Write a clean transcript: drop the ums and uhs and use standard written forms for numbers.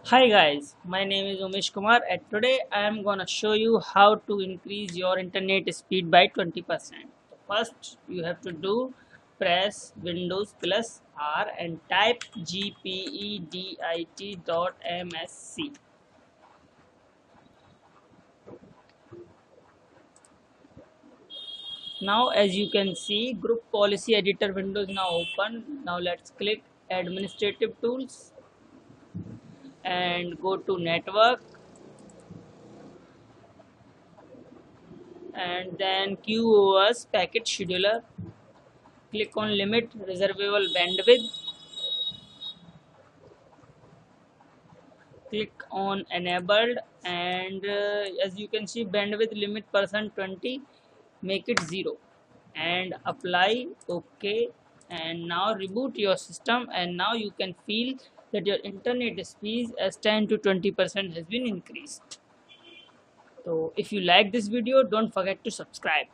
Hi guys, my name is Umesh Kumar and today I am gonna show you how to increase your internet speed by 20%. First you have to do press Windows plus R and type gpedit.msc. Now as you can see group policy editor window is now open. Now let's click administrative tools and go to network and then QoS packet scheduler. Click on limit reservable bandwidth, click on enabled, and as you can see bandwidth limit percent 20, make it 0 and apply. OK, and now reboot your system and now you can feel that your internet speed as 10 to 20% has been increased. So if you like this video, don't forget to subscribe.